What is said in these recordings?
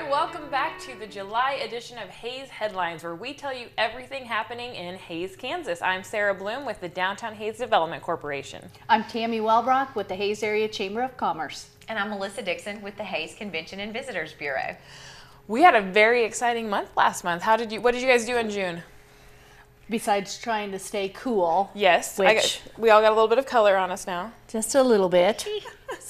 right, welcome back to the July edition of Hays Headlines, where we tell you everything happening in Hays, Kansas. I'm Sarah Bloom with the Downtown Hays Development Corporation. I'm Tammy Wellbrock with the Hays Area Chamber of Commerce. And I'm Melissa Dixon with the Hays Convention and Visitors Bureau. We had a very exciting month last month. What did you guys do in June? Besides trying to stay cool. Yes, which we all got a little bit of color on us now. just a little bit.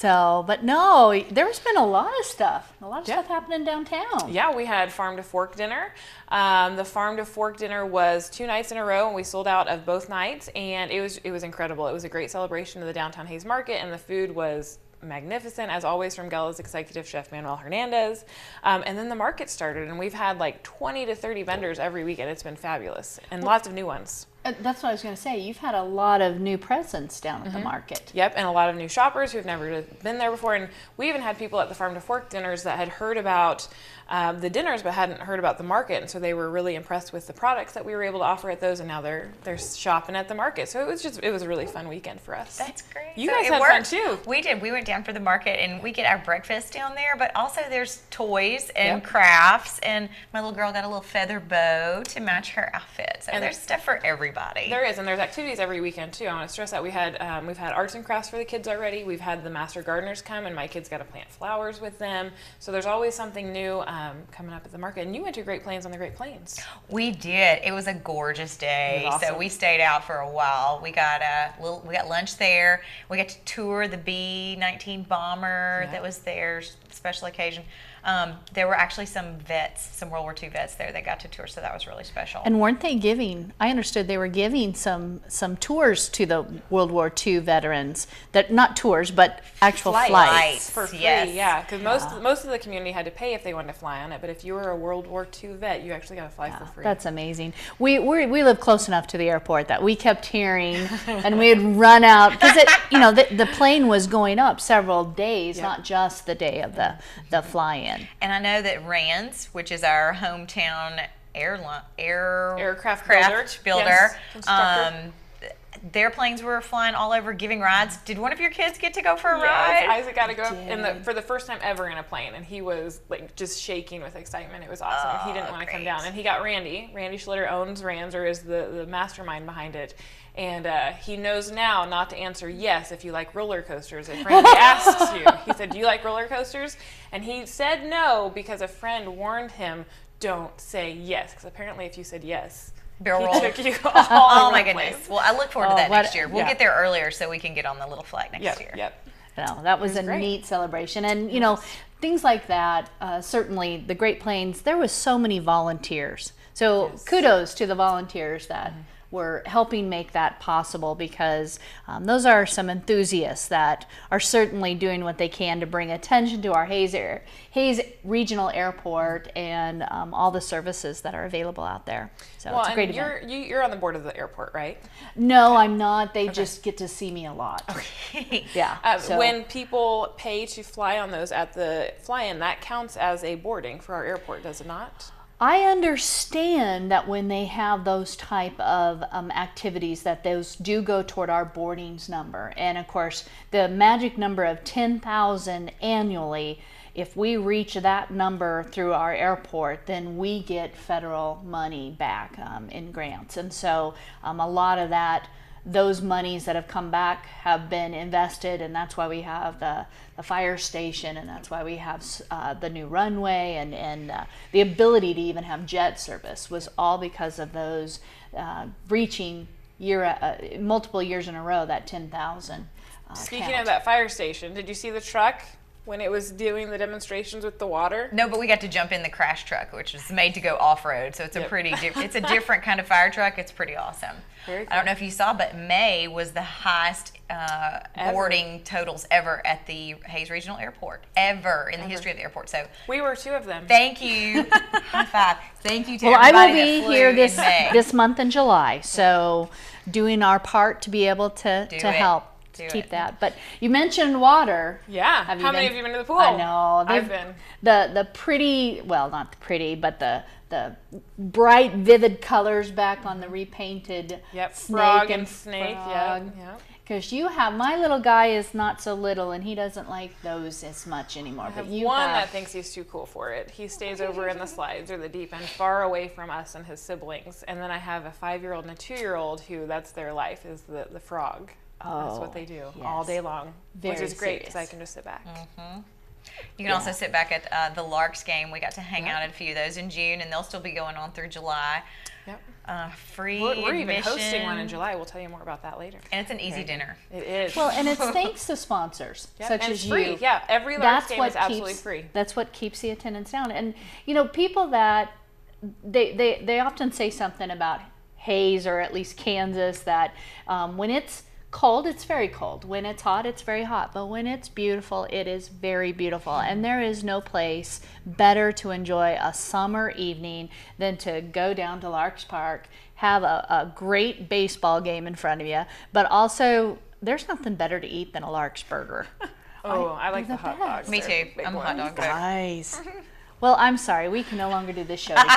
But no, there's been a lot of stuff. A lot of stuff happening downtown. Yeah, we had Farm to Fork dinner. The Farm to Fork dinner was 2 nights in a row, and we sold out of both nights, and it was incredible. It was a great celebration of the downtown Hays market, and the food was magnificent, as always, from Gella's executive chef Manuel Hernandez. And then the market started, and we've had like 20 to 30 vendors every weekend. It's been fabulous, and lots of new ones. That's what I was going to say. You've had a lot of new presence down at the market. Yep, and a lot of new shoppers who've never been there before. And we even had people at the Farm to Fork dinners that had heard about the dinners but hadn't heard about the market, and so they were really impressed with the products that we were able to offer at those, and now they're shopping at the market. So it was a really fun weekend for us. That's great. You guys had fun too. We did. We went down for the market, and we get our breakfast down there, but also there's toys and crafts, and my little girl got a little feather bow to match her outfit. So there's stuff for everybody. There is, and there's activities every weekend too. I want to stress that we've had arts and crafts for the kids already. We've had the master gardeners come, and my kids got to plant flowers with them. So there's always something new coming up at the market. And you went to Great Plains on the Great Plains. We did. It was a gorgeous day. It was awesome. So we stayed out for a while. We got lunch there. We got to tour the B-19 bomber that was there, special occasion. There were actually some World War II vets there that got to tour, so that was really special. And weren't they giving, I understood they were giving some tours to the World War II veterans, that not tours, but actual flights. For free, yes. yeah, because most of the community had to pay if they wanted to fly on it, but if you were a World War II vet, you actually got to fly for free. That's amazing. We live close enough to the airport that we kept hearing, and we'd run out, because the plane was going up several days, not just the day of the fly-in. And I know that Rands, which is our hometown aircraft builder, yes, their planes were flying all over, giving rides. Did one of your kids get to go for a ride? ride? Isaac got to go for the first time ever in a plane, and he was like just shaking with excitement. It was awesome. He didn't want to come down, and he got Randy. Randy Schlitter owns Rands, or is the mastermind behind it. And he knows now not to answer yes if you like roller coasters. If Randy asks you, he said, "Do you like roller coasters?" And he said no because a friend warned him, "Don't say yes," because apparently if you said yes, barrel he roll. took you all Oh my over the goodness. place. Well, I look forward to that next year. We'll get there earlier so we can get on the little flight next year. Yep. No, that was a neat celebration. And, things like that, certainly the Great Plains, there was so many volunteers. So kudos to the volunteers that were helping make that possible, because those are some enthusiasts that are certainly doing what they can to bring attention to our Hays Regional Airport and all the services that are available out there. So it's a great event. You're on the board of the airport, right? No, I'm not. They just get to see me a lot. Okay. Yeah. When people pay to fly on those at the fly-in, that counts as a boarding for our airport, does it not? I understand that when they have those type of activities, that those do go toward our boardings number. And of course, the magic number of 10,000 annually, if we reach that number through our airport, then we get federal money back in grants. And so a lot of those monies that have come back have been invested, and that's why we have the fire station, and that's why we have the new runway, and the ability to even have jet service was all because of those reaching multiple years in a row that 10,000. Speaking of that fire station, did you see the truck when it was doing the demonstrations with the water? No, but we got to jump in the crash truck, which is made to go off-road. So it's it's a different kind of fire truck. It's pretty awesome. Very cool. I don't know if you saw, but May was the highest boarding totals ever at the Hays Regional Airport, ever in the history of the airport. So we were 2 of them. Thank you. High five. Thank you to Well, I everybody will be that flew here in May. this month in July, so doing our part to be able to help. Keep that. But you mentioned water. Yeah. How many of you been to the pool? I know. I've been. The pretty, well, not the pretty, but the bright, vivid colors back on the repainted frog and snake. Frog. Yep. Because you have, my little guy is not so little and he doesn't like those as much anymore. I have but you one have, that thinks he's too cool for it. He stays over in the slides or the deep end, far away from us and his siblings. And then I have a 5-year-old and a 2-year-old who that's their life, is the frog. That's what they do all day long, which is great because I can just sit back. You can also sit back at the Larks game. We got to hang out at a few of those in June, and they'll still be going on through July. Free We're even admission. hosting one in July. We'll tell you more about that later. And it's an easy dinner. It is. well, and it's thanks to sponsors such and as it's free. you. Yeah, every Larks game is absolutely free. That's what keeps the attendance down. And people that they often say something about Hays or at least Kansas that when it's cold, it's very cold. When it's hot, it's very hot. But when it's beautiful, it is very beautiful. And there is no place better to enjoy a summer evening than to go down to Larks Park, have a great baseball game in front of you, but also there's nothing better to eat than a Larks burger. I like the hot dogs. Me too. I'm a hot dog guy. Nice. Well, I'm sorry, we can no longer do this show together.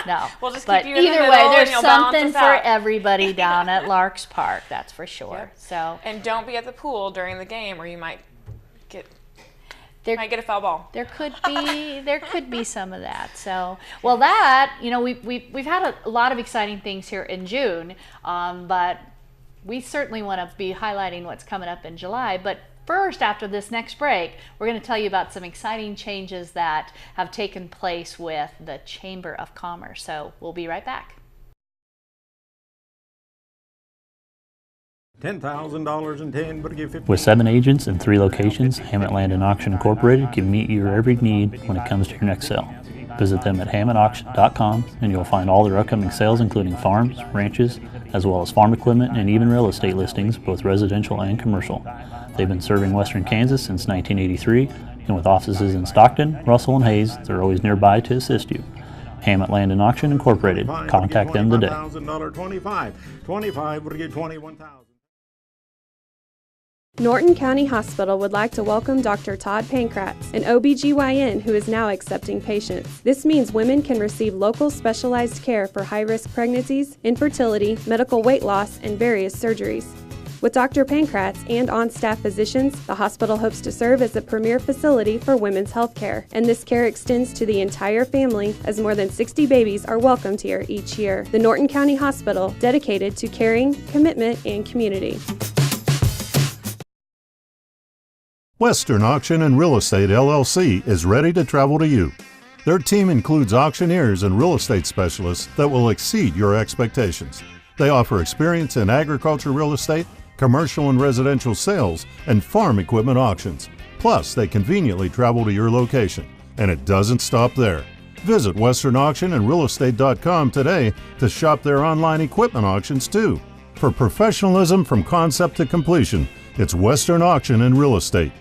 No. We'll just but keep you in the either middle way, there's and you'll balance something us for out. everybody down at Larks Park, that's for sure. Yep. So And don't be at the pool during the game, or you might get there, a foul ball. there could be some of that. So well, that we've had a lot of exciting things here in June, but we certainly want to be highlighting what's coming up in July. But first, after this next break, we're going to tell you about some exciting changes that have taken place with the Chamber of Commerce. So we'll be right back. $10,000 in 10, but give 15. With 7 agents in 3 locations, Hammet Land and Auction Incorporated can meet your every need when it comes to your next sale. Visit them at hammetauction.com and you'll find all their upcoming sales, including farms, ranches, as well as farm equipment and even real estate listings, both residential and commercial. They've been serving western Kansas since 1983, and with offices in Stockton, Russell, and Hays, they're always nearby to assist you. Hammet Land and Auction Incorporated. Contact them today. $25 would get $21,000. Norton County Hospital would like to welcome Dr. Todd Pankratz, an OBGYN who is now accepting patients. This means women can receive local specialized care for high-risk pregnancies, infertility, medical weight loss, and various surgeries. With Dr. Pankratz and on-staff physicians, the hospital hopes to serve as a premier facility for women's health care, and this care extends to the entire family as more than 60 babies are welcomed here each year. The Norton County Hospital, dedicated to caring, commitment, and community. Western Auction and Real Estate LLC is ready to travel to you. Their team includes auctioneers and real estate specialists that will exceed your expectations. They offer experience in agriculture real estate, commercial and residential sales, and farm equipment auctions. Plus, they conveniently travel to your location. And it doesn't stop there. Visit westernauctionandrealestate.com today to shop their online equipment auctions too. For professionalism from concept to completion, it's Western Auction and Real Estate.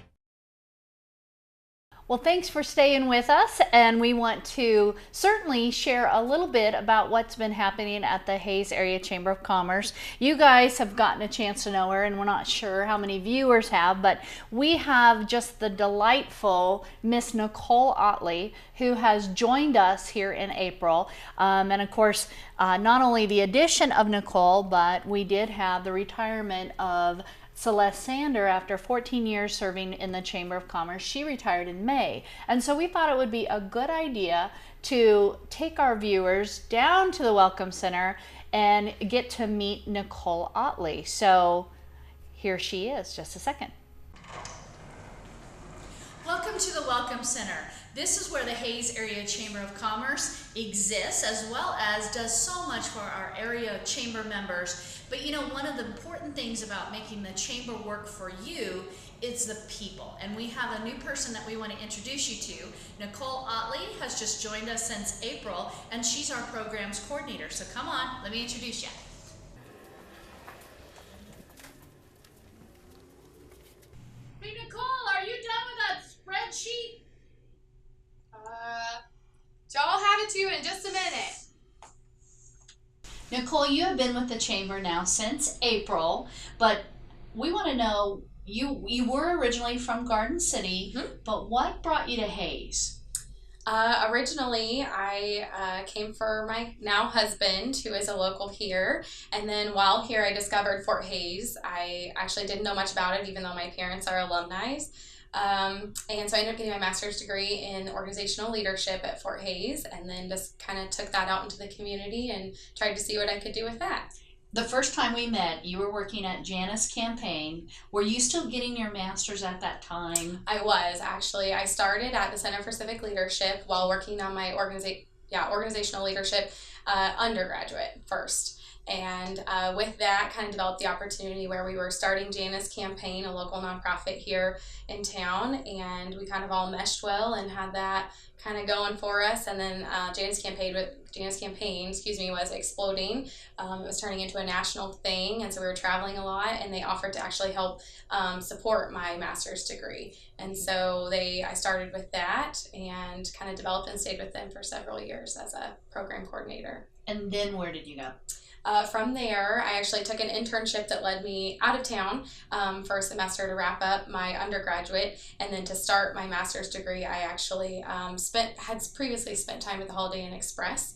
Well, thanks for staying with us, and we want to certainly share a little bit about what's been happening at the Hays Area Chamber of Commerce. You guys have gotten a chance to know her, and we're not sure how many viewers have, but we have just the delightful Miss Nicole Utley, who has joined us here in April. And of course, not only the addition of Nicole, but we did have the retirement of Celeste Sander after 14 years serving in the Chamber of Commerce. She retired in May. And so we thought it would be a good idea to take our viewers down to the Welcome Center and get to meet Nicole Utley. So here she is, just a second. Welcome to the Welcome Center. This is where the Hays Area Chamber of Commerce exists, as well as does so much for our area chamber members. But you know, one of the important things about making the chamber work for you is the people. And we have a new person that we want to introduce you to. Nicole Utley has just joined us since April, and she's our programs coordinator. So come on, let me introduce you. Hey Nicole, are you done with that spreadsheet? I'll have it to you in just a minute. Nicole, you have been with the chamber now since April, but we want to know, you were originally from Garden City, but what brought you to Hays? Originally, I came for my now husband, who is a local here. And then while here, I discovered Fort Hays. I actually didn't know much about it, even though my parents are alumni. And so I ended up getting my master's degree in organizational leadership at Fort Hays, and then just kind of took that out into the community and tried to see what I could do with that. The first time we met, you were working at Janus Campaign. Were you still getting your master's at that time? I was, actually. I started at the Center for Civic Leadership while working on my organizational leadership undergraduate first. And with that, kind of developed the opportunity where we were starting Janus Campaign, a local nonprofit here in town, and we kind of all meshed well and had that kind of going for us. And then Janus Campaign, was exploding. It was turning into a national thing, and so we were traveling a lot, and they offered to actually help support my master's degree. And so I started with that and kind of developed and stayed with them for several years as a program coordinator. And then where did you go? From there, I actually took an internship that led me out of town for a semester to wrap up my undergraduate, and then to start my master's degree, I actually had previously spent time at the Holiday Inn Express.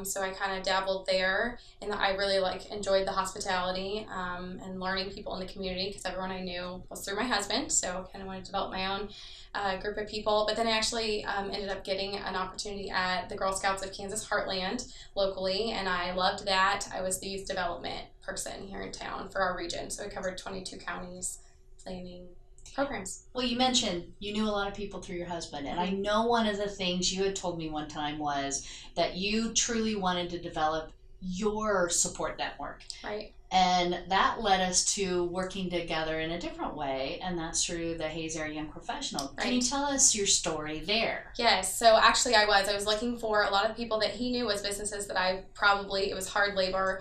So I kind of dabbled there, and I really enjoyed the hospitality and learning people in the community, because everyone I knew was through my husband. So I kind of wanted to develop my own group of people. But then I actually ended up getting an opportunity at the Girl Scouts of Kansas Heartland locally, and I loved that. I was the youth development person here in town for our region, so I covered 22 counties planning programs. Well, you mentioned you knew a lot of people through your husband, and I know one of the things you had told me one time was that you truly wanted to develop your support network. Right. And that led us to working together in a different way, and that's through the Hays Area Young Professional. Right. Can you tell us your story there? Yes, so actually I was looking for a lot of the people that he knew was businesses that it was hard labor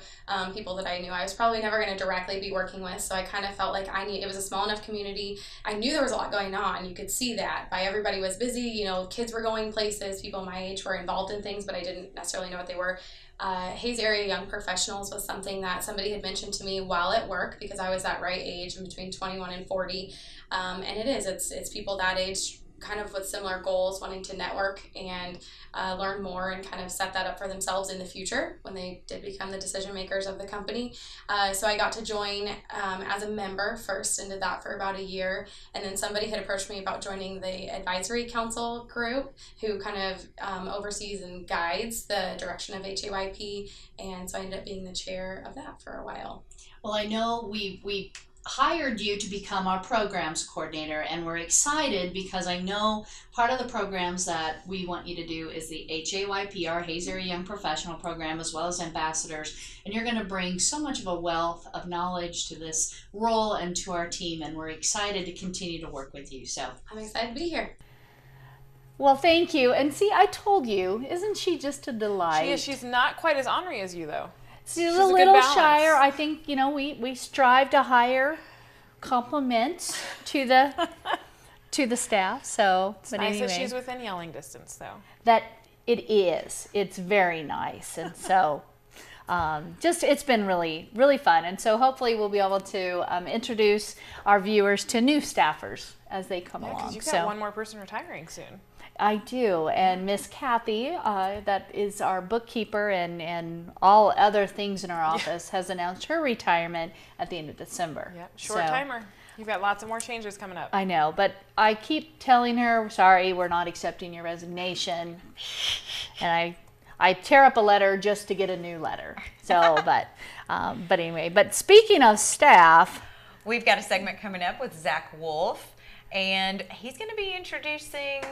people that I knew I was probably never going to directly be working with, so I kind of felt like it was a small enough community. I knew there was a lot going on. You could see that everybody was busy, kids were going places, people my age were involved in things, but I didn't necessarily know what they were. Hays Area Young Professionals was something that somebody had mentioned to me while at work, because I was that right age, in between 21 and 40, and it's people that age kind of with similar goals, wanting to network and learn more and kind of set that up for themselves in the future when they did become the decision makers of the company. So I got to join as a member first, and did that for about a year, and then somebody had approached me about joining the advisory council group, who kind of oversees and guides the direction of HAYP, and so I ended up being the chair of that for a while. Well, I know we hired you to become our programs coordinator, and we're excited because I know part of the programs that we want you to do is the HAYP, our Hays Area Young Professional Program, as well as ambassadors, and you're going to bring so much of a wealth of knowledge to this role and to our team, and we're excited to continue to work with you. So I'm excited to be here. Well, thank you. And see, I told you, isn't she just a delight? She is. She's not quite as ornery as you, though. She's a little shyer. I think, we strive to hire compliments to the staff. So, it's nice that she's within yelling distance, though. That it is. It's very nice, and so it's been really, really fun. And so hopefully we'll be able to introduce our viewers to new staffers as they come along. Because you've got one more person retiring soon. I do, and Miss Kathy, that is our bookkeeper and all other things in our office, has announced her retirement at the end of December. Yep, short timer. You've got lots of more changes coming up. I know, but I keep telling her, sorry, we're not accepting your resignation, and I tear up a letter just to get a new letter. So, but anyway, but speaking of staff, we've got a segment coming up with Zach Wolf, and he's going to be introducing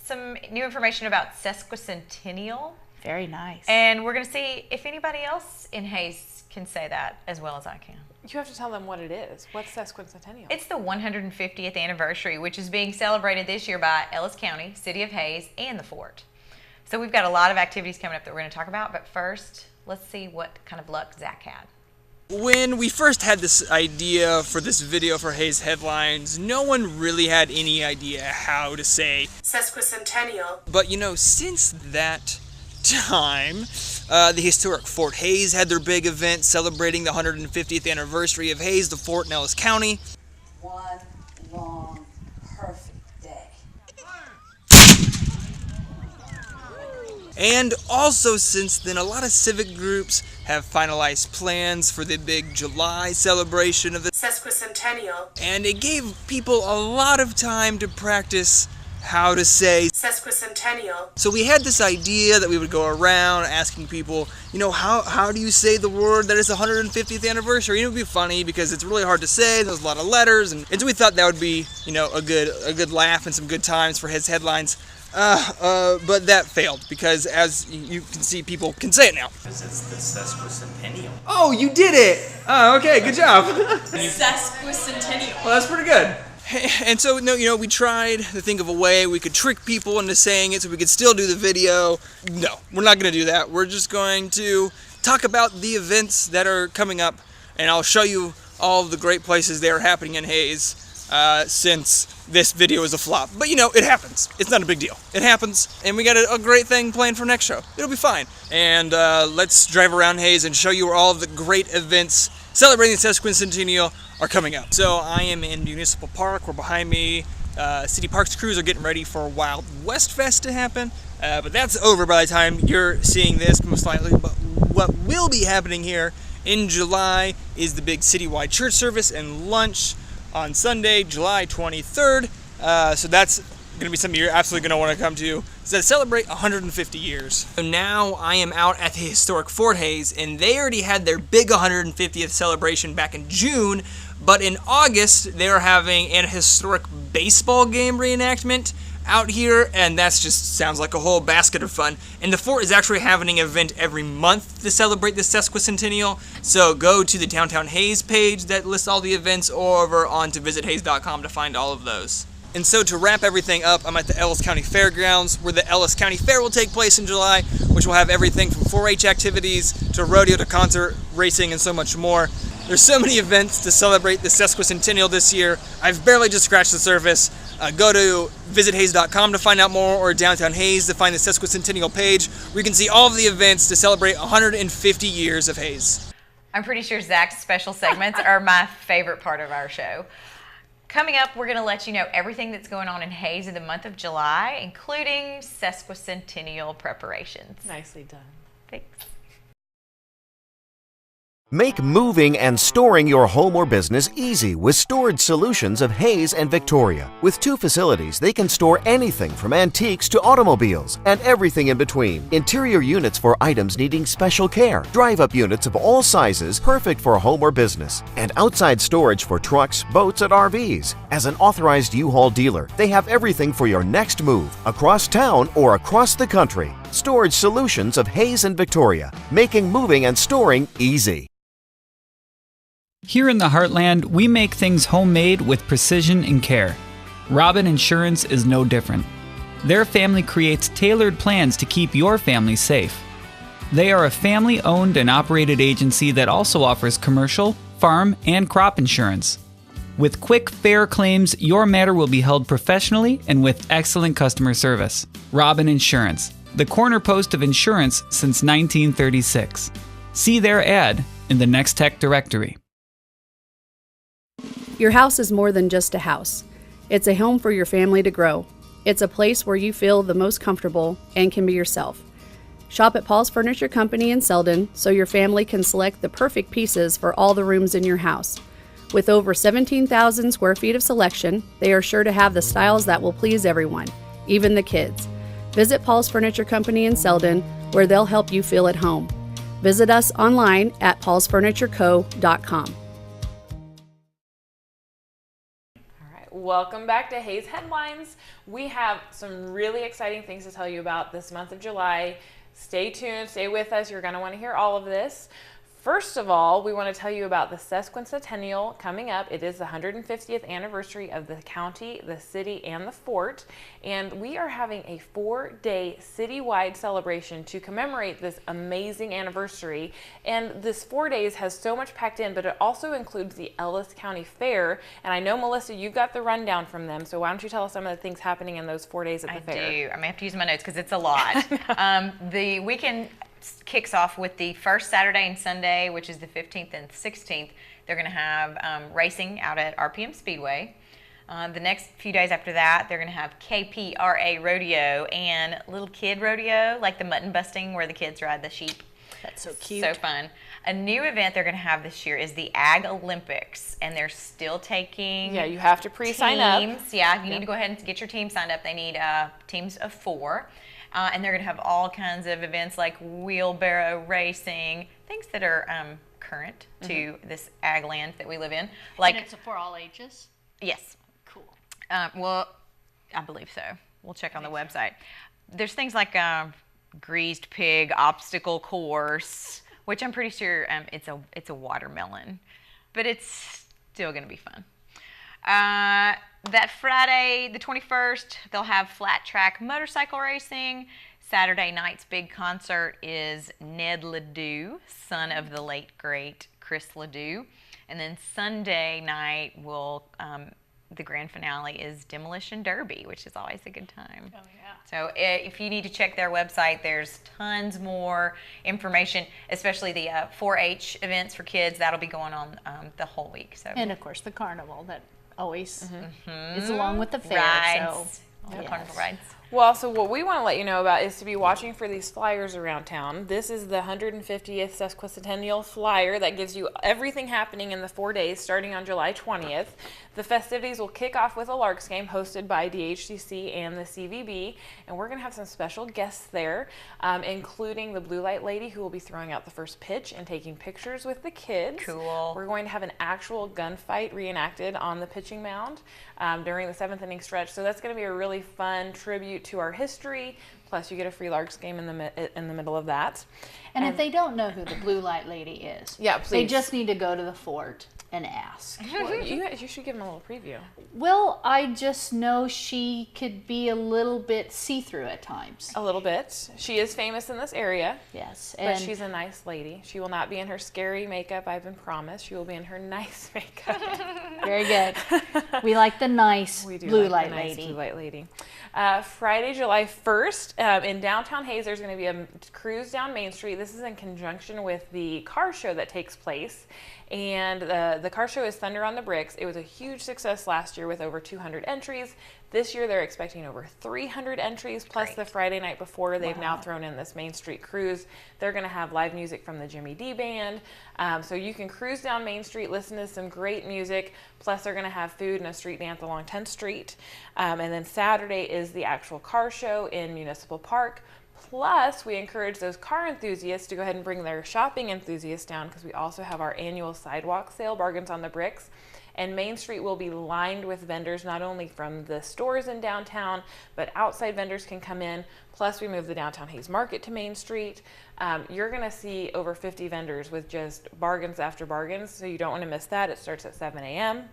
some new information about sesquicentennial. Very nice. And we're going to see if anybody else in Hays can say that as well as I can. You have to tell them what it is. What's sesquicentennial? It's the 150th anniversary, which is being celebrated this year by Ellis County, City of Hays, and the Fort. So we've got a lot of activities coming up that we're going to talk about, but first, let's see what kind of luck Zach had. When we first had this idea for this video for Hays Headlines, no one really had any idea how to say sesquicentennial. But since that time, the historic Fort Hays had their big event celebrating the 150th anniversary of Hays, the Fort in Ellis County. One long, perfect day. And also since then, a lot of civic groups have finalized plans for the big July celebration of the Sesquicentennial. and it gave people a lot of time to practice how to say Sesquicentennial. So we had this idea that we would go around asking people, you know, how do you say the word that is the 150th anniversary? And it would be funny because it's really hard to say. There's a lot of letters, and so we thought that would be, you know, a good laugh and some good times for his headlines. But that failed because, as you can see, people can say it now. Because it's the sesquicentennial. Oh, you did it! Oh, okay, good job. Sesquicentennial. Well, that's pretty good. And so, you know, we tried to think of a way we could trick people into saying it so we could still do the video. No, we're not going to do that. We're just going to talk about the events that are coming up, and I'll show you all of the great places that are happening in Hayes since this video is a flop. But, you know, it happens. It's not a big deal. It happens, and we got a great thing planned for next show. It'll be fine. And let's drive around Hayes and show you where all of the great events celebrating the sesquicentennial are coming up. So I am in Municipal Park. We're behind me. City Parks crews are getting ready for Wild West Fest to happen. But that's over by the time you're seeing this, most likely. But what will be happening here in July is the big citywide church service and lunch on Sunday, July 23rd. So that's going to be something you're absolutely going to want to come to. So to celebrate 150 years. So now I am out at the historic Fort Hayes, and they already had their big 150th celebration back in June, but in August they're having an historic baseball game reenactment out here, and that just sounds like a whole basket of fun. And the fort is actually having an event every month to celebrate the sesquicentennial, so go to the Downtown Hayes page that lists all the events, or over onto visithays.com to find all of those. And so to wrap everything up, I'm at the Ellis County Fairgrounds, where the Ellis County Fair will take place in July, which will have everything from 4-H activities to rodeo to concert, racing, and so much more. There's so many events to celebrate the sesquicentennial this year. I've barely just scratched the surface. Go to visithays.com to find out more, or Downtown Hayes to find the sesquicentennial page, where you can see all of the events to celebrate 150 years of Hayes. I'm pretty sure Zach's special segments are my favorite part of our show. Coming up, we're going to let you know everything that's going on in Hayes in the month of July, including sesquicentennial preparations. Nicely done. Thanks. Make moving and storing your home or business easy with Storage Solutions of Hayes and Victoria. With 2 facilities, they can store anything from antiques to automobiles and everything in between. Interior units for items needing special care. Drive-up units of all sizes, perfect for home or business. And outside storage for trucks, boats, and RVs. As an authorized U-Haul dealer, they have everything for your next move, across town or across the country. Storage Solutions of Hayes and Victoria, making moving and storing easy. Here in the Heartland, we make things homemade with precision and care. Robin Insurance is no different. Their family creates tailored plans to keep your family safe. They are a family-owned and operated agency that also offers commercial, farm, and crop insurance. With quick, fair claims, your matter will be held professionally and with excellent customer service. Robin Insurance, the corner post of insurance since 1936. See their ad in the Nex-Tech directory. Your house is more than just a house. It's a home for your family to grow. It's a place where you feel the most comfortable and can be yourself. Shop at Paul's Furniture Company in Selden so your family can select the perfect pieces for all the rooms in your house. With over 17,000 square feet of selection, they are sure to have the styles that will please everyone, even the kids. Visit Paul's Furniture Company in Selden, where they'll help you feel at home. Visit us online at paulsfurnitureco.com. Welcome back to Hayes Headlines. We have some really exciting things to tell you about this month of July. Stay tuned, stay with us. You're going to want to hear all of this. First of all, we want to tell you about the sesquicentennial coming up. It is the 150th anniversary of the county, the city, and the fort. And we are having a 4-day citywide celebration to commemorate this amazing anniversary. And this 4 days has so much packed in, but it also includes the Ellis County Fair. And I know, Melissa, you got the rundown from them. So why don't you tell us some of the things happening in those 4 days at the fair? I do. I may have to use my notes because it's a lot. The weekend kicks off with the first Saturday and Sunday, which is the 15th and 16th. They're going to have racing out at RPM Speedway. The next few days after that, they're going to have KPRA Rodeo and Little Kid Rodeo, like the mutton busting where the kids ride the sheep. That's so cute. So fun. A new event they're going to have this year is the Ag Olympics, and they're still taking you have to pre-sign up. Yeah, you need to go ahead and get your team signed up. They need teams of 4. And they're going to have all kinds of events like wheelbarrow racing, things that are current to this ag land that we live in. Like, and it's for all ages? Yes. Cool. Well, I believe so. We'll check on the website. There's things like greased pig obstacle course, which I'm pretty sure it's a watermelon, but it's still going to be fun. That Friday, the 21st, they'll have flat track motorcycle racing. Saturday night's big concert is Ned Ledoux, son of the late great Chris Ledoux. And then Sunday night the grand finale is Demolition Derby, which is always a good time. Oh, yeah. So if you need to check their website, there's tons more information, especially the 4-H events for kids. That'll be going on the whole week. So. And, of course, the carnival that always is along with the fair. Rides. So, the carnival rides. Well, so what we want to let you know about is to be watching for these flyers around town. This is the 150th Sesquicentennial flyer that gives you everything happening in the 4 days starting on July 20th. The festivities will kick off with a Larks game hosted by DHCC and the CVB, and we're going to have some special guests there, including the Blue Light Lady who will be throwing out the first pitch and taking pictures with the kids. Cool. We're going to have an actual gunfight reenacted on the pitching mound during the 7th inning stretch, so that's going to be a really fun tribute to our history. Plus, you get a free Larks game in the middle of that. And if they don't know who the Blue Light Lady is, they just need to go to the fort and ask. Well, you should give them a little preview. Well, I just know she could be a little bit see-through at times. A little bit. She is famous in this area. Yes. But she's a nice lady. She will not be in her scary makeup, I've been promised. She will be in her nice makeup. Very good. We like the nice Blue Light Lady. Blue Light Lady. Friday, July 1st, in downtown Hayes, there's going to be a cruise down Main Street. This is in conjunction with the car show that takes place. And the car show is Thunder on the Bricks. It was a huge success last year with over 200 entries. This year they're expecting over 300 entries, plus the Friday night before they've now thrown in this Main Street cruise. They're going to have live music from the Jimmy D Band. So you can cruise down Main Street, listen to some great music, plus they're going to have food and a street dance along 10th Street. And then Saturday is the actual car show in Municipal Park. Plus, we encourage those car enthusiasts to go ahead and bring their shopping enthusiasts down because we also have our annual sidewalk sale, Bargains on the Bricks. And Main Street will be lined with vendors, not only from the stores in downtown, but outside vendors can come in. Plus, we moved the Downtown Hayes Market to Main Street. You're going to see over 50 vendors with just bargains after bargains, so you don't want to miss that. It starts at 7 a.m.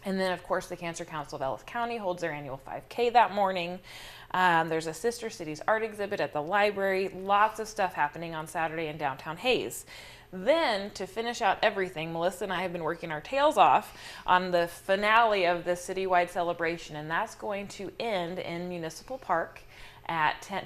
And then, of course, the Cancer Council of Ellis County holds their annual 5K that morning. There's a Sister Cities art exhibit at the library. Lots of stuff happening on Saturday in downtown Hayes. Then, to finish out everything, Melissa and I have been working our tails off on the finale of this citywide celebration, and that's going to end in Municipal Park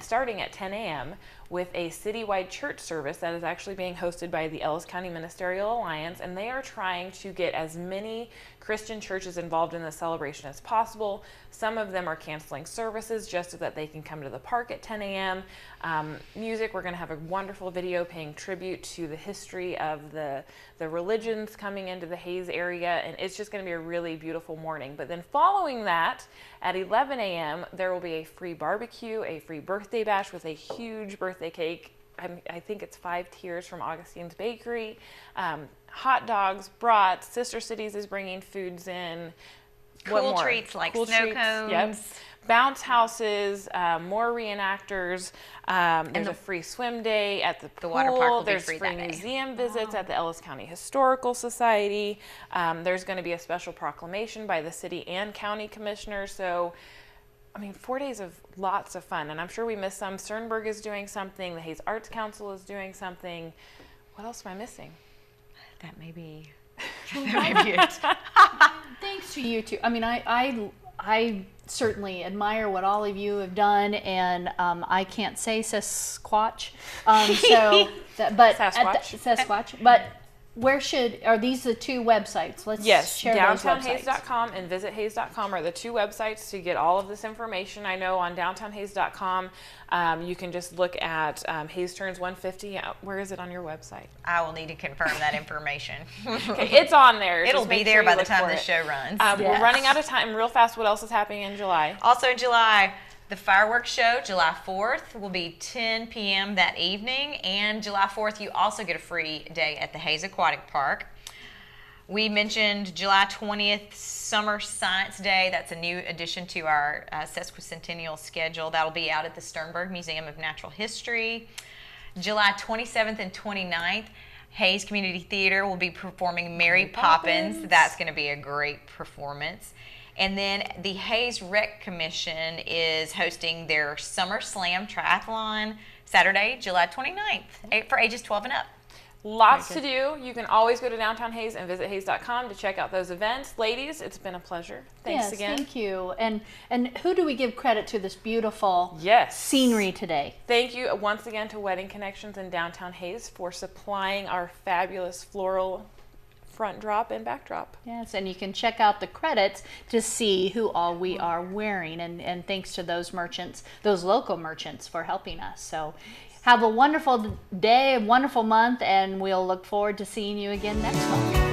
starting at 10 a.m. with a citywide church service that is actually being hosted by the Ellis County Ministerial Alliance, and they are trying to get as many Christian churches involved in the celebration as possible. Some of them are canceling services just so that they can come to the park at 10 a.m. Music, we're going to have a wonderful video paying tribute to the history of the religions coming into the Hayes area, and it's just going to be a really beautiful morning. But then following that, at 11 a.m., there will be a free barbecue, a free birthday bash with a huge birthday cake. I think it's 5 tiers from Augustine's Bakery. Hot dogs, brats. Sister Cities is bringing foods in. Cool treats like snow cones. Yep. Bounce houses, more reenactors. There's a free swim day at the pool. The water park will There's be free free that day. museum visits at the Ellis County Historical Society. There's going to be a special proclamation by the city and county commissioners. So, 4 days of lots of fun. And I'm sure we missed some. Sternberg is doing something. The Hayes Arts Council is doing something. What else am I missing? That may be it. Thanks to you two. I certainly admire what all of you have done, and I can't say Sasquatch. Sasquatch. But are these the two websites? Let's share those websites. DowntownHays.com and visithays.com are the two websites to get all of this information. I know on DowntownHays.com, you can just look at Hays Turns 150. Where is it on your website? I will need to confirm that information. Okay, it's on there. It'll Just be make there sure by you the look time for the it. show runs. We're running out of time. Real fast, what else is happening in July? Also in July, the fireworks show, July 4th, will be 10 p.m. that evening. And July 4th, you also get a free day at the Hays Aquatic Park. We mentioned July 20th, Summer Science Day. That's a new addition to our sesquicentennial schedule. That'll be out at the Sternberg Museum of Natural History. July 27th and 29th, Hays Community Theater will be performing Mary Poppins. That's going to be a great performance. And then the Hays Rec Commission is hosting their Summer Slam Triathlon Saturday, July 29th, for ages 12 and up. Lots to do. You can always go to Downtown Hays and visit hays.com to check out those events. Ladies, it's been a pleasure. Thanks again. Thank you. And who do we give credit to this beautiful scenery today? Thank you once again to Wedding Connections in Downtown Hays for supplying our fabulous floral front drop and backdrop. Yes, and you can check out the credits to see who all we are wearing. And thanks to those merchants, those local merchants, for helping us. So have a wonderful day, a wonderful month, and we'll look forward to seeing you again next month.